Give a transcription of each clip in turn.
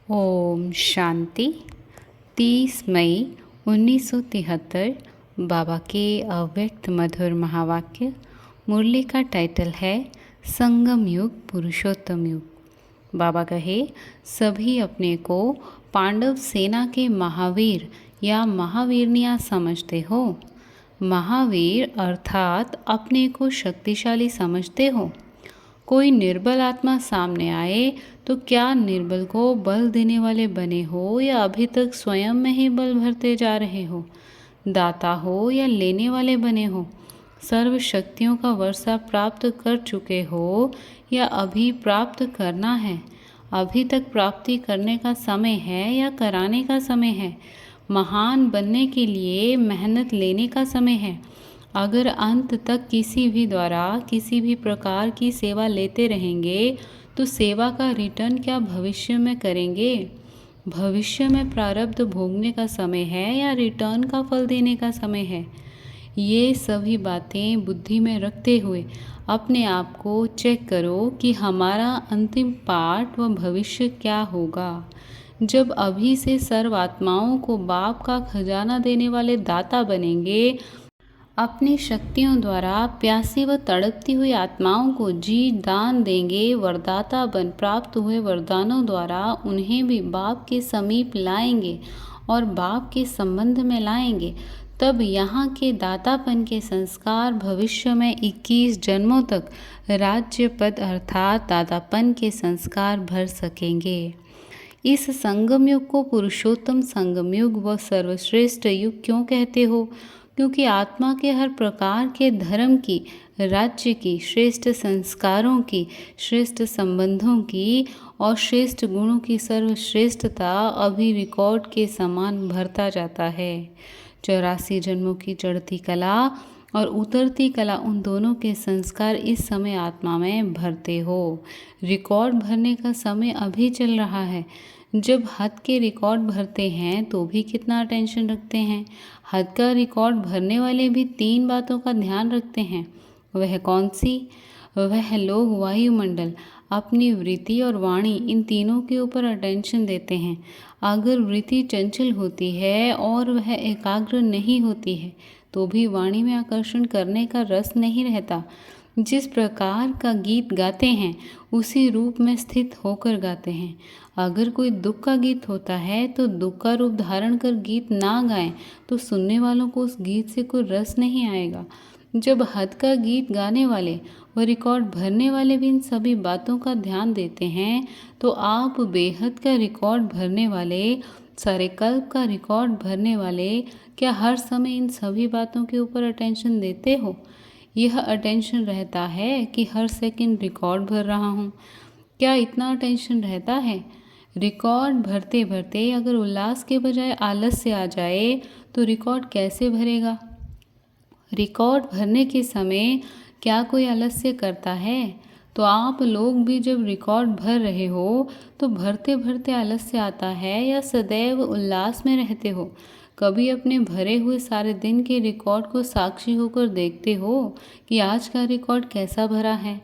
ओम शांति। 30 मई 1973 बाबा के अव्यक्त मधुर महावाक्य। मुरली का टाइटल है संगम युग पुरुषोत्तम युग। बाबा कहे, सभी अपने को पांडव सेना के महावीर या महावीरनिया समझते हो। महावीर अर्थात अपने को शक्तिशाली समझते हो। कोई निर्बल आत्मा सामने आए तो क्या निर्बल को बल देने वाले बने हो या अभी तक स्वयं में ही बल भरते जा रहे हो? दाता हो या लेने वाले बने हो? सर्व शक्तियों का वर्षा प्राप्त कर चुके हो या अभी प्राप्त करना है? अभी तक प्राप्ति करने का समय है या कराने का समय है? महान बनने के लिए मेहनत लेने का समय है। अगर अंत तक किसी भी द्वारा किसी भी प्रकार की सेवा लेते रहेंगे तो सेवा का रिटर्न क्या भविष्य में करेंगे? भविष्य में प्रारब्ध भोगने का समय है या रिटर्न का फल देने का समय है? ये सभी बातें बुद्धि में रखते हुए अपने आप को चेक करो कि हमारा अंतिम पाठ व भविष्य क्या होगा। जब अभी से सर्व आत्माओं को बाप का खजाना देने वाले दाता बनेंगे, अपनी शक्तियों द्वारा प्यासी व तड़पती हुई आत्माओं को जी दान देंगे, वरदाता बन प्राप्त हुए वरदानों द्वारा उन्हें भी बाप के समीप लाएंगे और बाप के संबंध में लाएंगे, तब यहाँ के दातापन के संस्कार भविष्य में 21 जन्मों तक राज्य पद अर्थात दातापन के संस्कार भर सकेंगे। इस संगम युग को पुरुषोत्तम संगम युग व सर्वश्रेष्ठ युग क्यों कहते हो? क्योंकि आत्मा के हर प्रकार के धर्म की, राज्य की, श्रेष्ठ संस्कारों की, श्रेष्ठ संबंधों की और श्रेष्ठ गुणों की सर्वश्रेष्ठता अभी रिकॉर्ड के समान भरता जाता है। 84 जन्मों की चढ़ती कला और उतरती कला, उन दोनों के संस्कार इस समय आत्मा में भरते हो। रिकॉर्ड भरने का समय अभी चल रहा है। जब हद के रिकॉर्ड भरते हैं तो भी कितना टेंशन रखते हैं। हद का रिकॉर्ड भरने वाले भी 3 बातों का ध्यान रखते हैं। वह कौन सी? वह लोग वायुमंडल, अपनी वृत्ति और वाणी, इन तीनों के ऊपर अटेंशन देते हैं। अगर वृत्ति चंचल होती है और वह एकाग्र नहीं होती है तो भी वाणी में आकर्षण करने का रस नहीं रहता। जिस प्रकार का गीत गाते हैं उसी रूप में स्थित होकर गाते हैं। अगर कोई दुख का गीत होता है तो दुख का रूप धारण कर गीत ना गाएं तो सुनने वालों को उस गीत से कोई रस नहीं आएगा। जब हद का गीत गाने वाले व रिकॉर्ड भरने वाले भी इन सभी बातों का ध्यान देते हैं तो आप बेहद का रिकॉर्ड भरने वाले, सारे कल्प का रिकॉर्ड भरने वाले, क्या हर समय इन सभी बातों के ऊपर अटेंशन देते हो? यह अटेंशन रहता है कि हर सेकंड रिकॉर्ड भर रहा हूँ। क्या इतना अटेंशन रहता है? रिकॉर्ड भरते भरते अगर उल्लास के बजाय आलस्य आ जाए तो रिकॉर्ड कैसे भरेगा? रिकॉर्ड भरने के समय क्या कोई आलस्य करता है? तो आप लोग भी जब रिकॉर्ड भर रहे हो तो भरते भरते आलस्य आता है या सदैव उल्लास में रहते हो? कभी अपने भरे हुए सारे दिन के रिकॉर्ड को साक्षी होकर देखते हो कि आज का रिकॉर्ड कैसा भरा है?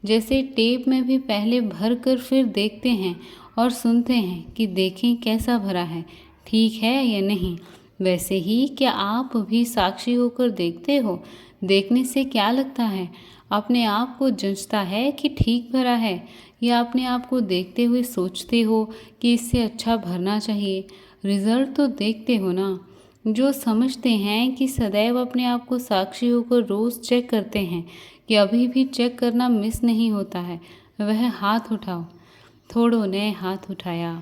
जैसे टेप में भी पहले भर कर फिर देखते हैं और सुनते हैं कि देखें कैसा भरा है, ठीक है या नहीं, वैसे ही क्या आप भी साक्षी होकर देखते हो? देखने से क्या लगता है? अपने आप को जंचता है कि ठीक भरा है या अपने आप को देखते हुए सोचते हो कि इससे अच्छा भरना चाहिए? रिजल्ट तो देखते हो ना। जो समझते हैं कि सदैव अपने आप को साक्षी होकर रोज़ चेक करते हैं कि अभी भी चेक करना मिस नहीं होता है, वह हाथ उठाओ। थोड़ों ने हाथ उठाया।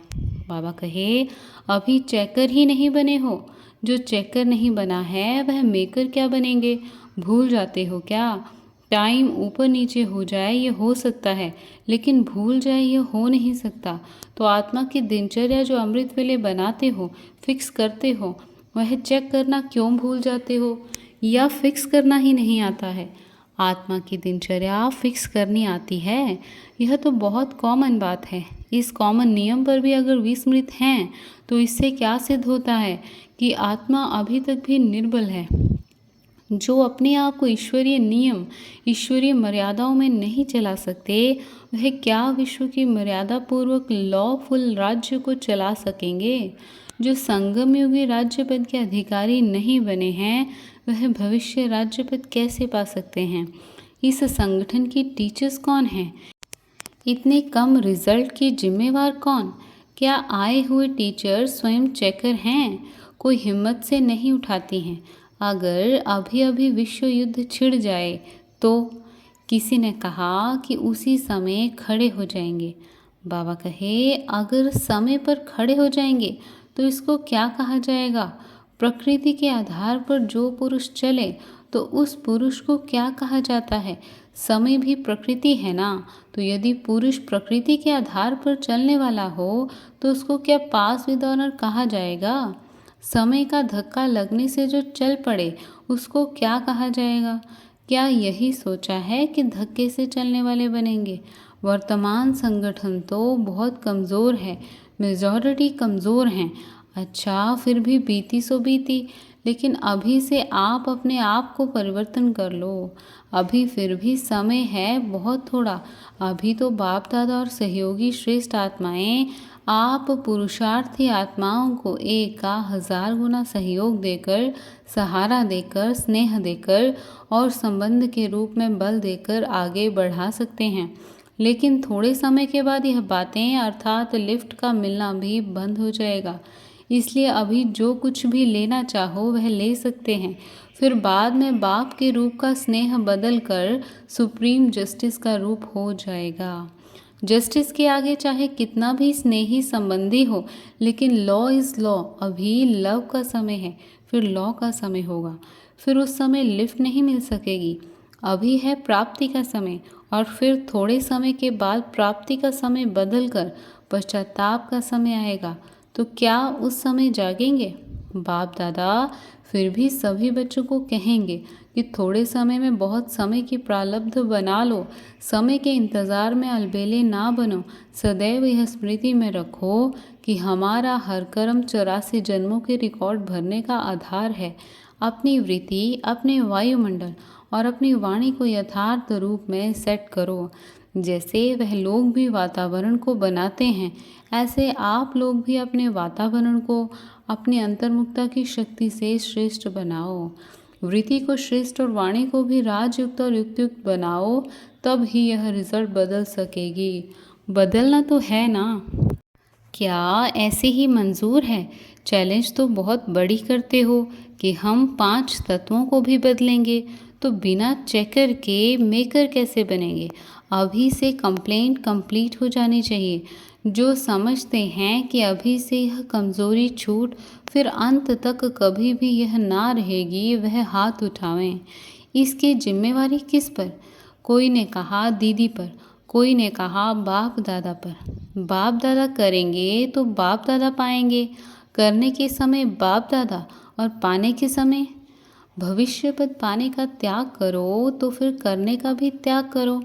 बाबा कहे, अभी चेकर ही नहीं बने हो। जो चेकर नहीं बना है वह मेकर क्या बनेंगे? भूल जाते हो क्या? टाइम ऊपर नीचे हो जाए ये हो सकता है, लेकिन भूल जाए ये हो नहीं सकता। तो आत्मा की दिनचर्या जो अमृत वेले बनाते हो, फिक्स करते हो, वह चेक करना क्यों भूल जाते हो? या फिक्स करना ही नहीं आता है? आत्मा की दिनचर्या फिक्स करनी आती है। यह तो बहुत कॉमन बात है। इस कॉमन नियम पर भी अगर विस्मृत हैं तो इससे क्या सिद्ध होता है कि आत्मा अभी तक भी निर्बल है। जो अपने आप को ईश्वरीय नियम, ईश्वरीय मर्यादाओं में नहीं चला सकते, वह क्या विश्व की मर्यादा पूर्वक लॉफुल राज्य को चला सकेंगे? जो संगम युगी राज्यपद के अधिकारी नहीं बने हैं, वह भविष्य राज्यपद कैसे पा सकते हैं? इस संगठन की टीचर्स कौन हैं? इतने कम रिजल्ट की जिम्मेवार कौन? क्या आए हुए टीचर स्वयं चेकर हैं? कोई हिम्मत से नहीं उठाती हैं। अगर अभी अभी विश्व युद्ध छिड़ जाए तो? किसी ने कहा कि उसी समय खड़े हो जाएंगे। बाबा कहे, अगर समय पर खड़े हो जाएंगे तो इसको क्या कहा जाएगा? प्रकृति के आधार पर जो पुरुष चले तो उस पुरुष को क्या कहा जाता है? समय भी प्रकृति है ना, तो यदि पुरुष प्रकृति के आधार पर चलने वाला हो तो उसको क्या पास विद ऑनर कहा जाएगा? समय का धक्का लगने से जो चल पड़े उसको क्या कहा जाएगा? क्या यही सोचा है कि धक्के से चलने वाले बनेंगे? वर्तमान संगठन तो बहुत कमज़ोर है, मेजॉरिटी कमज़ोर हैं। अच्छा, फिर भी बीती सो बीती, लेकिन अभी से आप अपने आप को परिवर्तन कर लो। अभी फिर भी समय है, बहुत थोड़ा। अभी तो बाप दादा और सहयोगी श्रेष्ठ आत्माएं आप पुरुषार्थी आत्माओं को 1 का 1000 गुना सहयोग देकर, सहारा देकर, स्नेह देकर और संबंध के रूप में बल देकर आगे बढ़ा सकते हैं। लेकिन थोड़े समय के बाद यह बातें अर्थात लिफ्ट का मिलना भी बंद हो जाएगा। इसलिए अभी जो कुछ भी लेना चाहो वह ले सकते हैं। फिर बाद में बाप के रूप का स्नेह बदल कर सुप्रीम जस्टिस का रूप हो जाएगा। जस्टिस के आगे चाहे कितना भी स्नेही संबंधी हो, लेकिन लॉ इज़ लॉ। अभी लव का समय है, फिर लॉ का समय होगा। फिर उस समय लिफ्ट नहीं मिल सकेगी। अभी है प्राप्ति का समय और फिर थोड़े समय के बाद प्राप्ति का समय बदल कर पश्चाताप का समय आएगा। तो क्या उस समय जागेंगे? बाप दादा फिर भी सभी बच्चों को कहेंगे कि थोड़े समय में बहुत समय की प्रारब्ध बना लो। समय के इंतज़ार में अलबेले ना बनो। सदैव यह स्मृति में रखो कि हमारा हर कर्म 84 जन्मों के रिकॉर्ड भरने का आधार है। अपनी वृत्ति, अपने वायुमंडल और अपनी वाणी को यथार्थ रूप में सेट करो। जैसे वह लोग भी वातावरण को बनाते हैं, ऐसे आप लोग भी अपने वातावरण को अपनी अंतर्मुखता की शक्ति से श्रेष्ठ बनाओ। वृत्ति को श्रेष्ठ और वाणी को भी राजयुक्त और युक्तयुक्त बनाओ, तब ही यह रिजल्ट बदल सकेगी। बदलना तो है ना? क्या ऐसे ही मंजूर है? चैलेंज तो बहुत बड़ी करते हो कि हम 5 तत्वों को भी बदलेंगे, तो बिना चेकर के मेकर कैसे बनेंगे? अभी से कंप्लेंट कंप्लीट हो जानी चाहिए। जो समझते हैं कि अभी से यह कमज़ोरी छूट फिर अंत तक कभी भी यह ना रहेगी, वह हाथ उठावें। इसकी जिम्मेवारी किस पर? कोई ने कहा दीदी पर, कोई ने कहा बाप दादा पर। बाप दादा करेंगे तो बाप दादा पाएंगे। करने के समय बाप दादा और पाने के समय भविष्य पद पाने का त्याग करो, तो फिर करने का भी त्याग करो।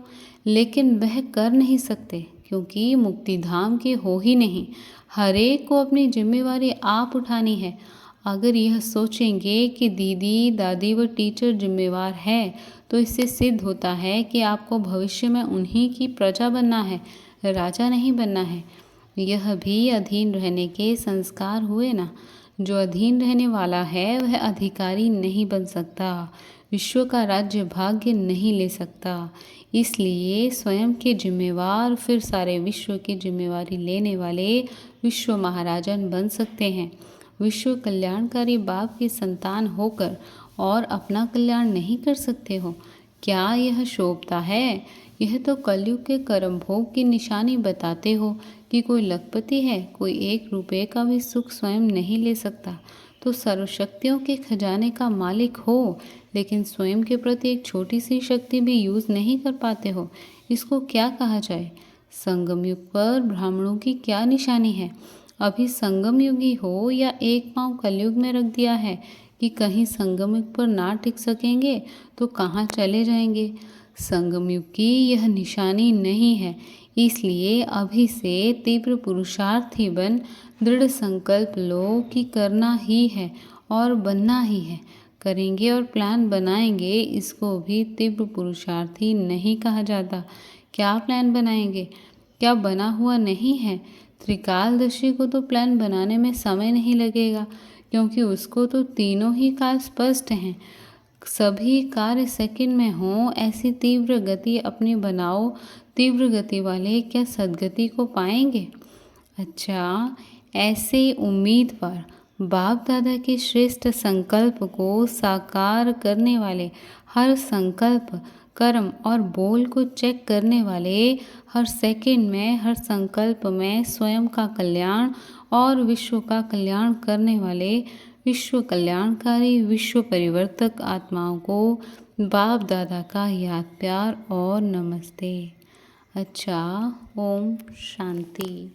लेकिन वह कर नहीं सकते क्योंकि मुक्ति धाम के हो ही नहीं। हर एक को अपनी जिम्मेवारी आप उठानी है। अगर यह सोचेंगे कि दीदी दादी व टीचर जिम्मेवार है, तो इससे सिद्ध होता है कि आपको भविष्य में उन्हीं की प्रजा बनना है, राजा नहीं बनना है। यह भी अधीन रहने के संस्कार हुए ना। जो अधीन रहने वाला है वह अधिकारी नहीं बन सकता, विश्व का राज्य भाग्य नहीं ले सकता। इसलिए स्वयं के जिम्मेवार फिर सारे विश्व की जिम्मेवारी लेने वाले विश्व महाराजन बन सकते हैं। विश्व कल्याणकारी बाप की संतान होकर और अपना कल्याण नहीं कर सकते हो? क्या यह शोभता है? यह तो कलयुग के कर्म भोग की निशानी बताते हो कि कोई लखपति है, कोई 1 रुपये का भी सुख स्वयं नहीं ले सकता। तो सर्वशक्तियों के खजाने का मालिक हो, लेकिन स्वयं के प्रति एक छोटी सी शक्ति भी यूज़ नहीं कर पाते हो। इसको क्या कहा जाए? संगम युग पर ब्राह्मणों की क्या निशानी है? अभी संगम युगी हो या 1 पाँव कलयुग में रख दिया है कि कहीं संगम युग पर ना टिक सकेंगे तो कहाँ चले जाएंगे? संगम युग की यह निशानी नहीं है। इसलिए अभी से तीव्र पुरुषार्थी बन दृढ़ संकल्प लो कि करना ही है और बनना ही है। करेंगे और प्लान बनाएंगे, इसको भी तीव्र पुरुषार्थी नहीं कहा जाता। क्या प्लान बनाएंगे? क्या बना हुआ नहीं है? त्रिकालदर्शी को तो प्लान बनाने में समय नहीं लगेगा, क्योंकि उसको तो तीनों ही काल स्पष्ट हैं। सभी कार्य सेकंड में हों, ऐसी तीव्र गति अपनी बनाओ। तीव्र गति वाले क्या सद्गति को पाएंगे? अच्छा, ऐसे उम्मीद पर बाप दादा के श्रेष्ठ संकल्प को साकार करने वाले, हर संकल्प, कर्म और बोल को चेक करने वाले, हर सेकंड में, हर संकल्प में स्वयं का कल्याण और विश्व का कल्याण करने वाले विश्व कल्याणकारी, विश्व परिवर्तक आत्माओं को बाप दादा का याद, प्यार और नमस्ते। अच्छा, ओम शांति।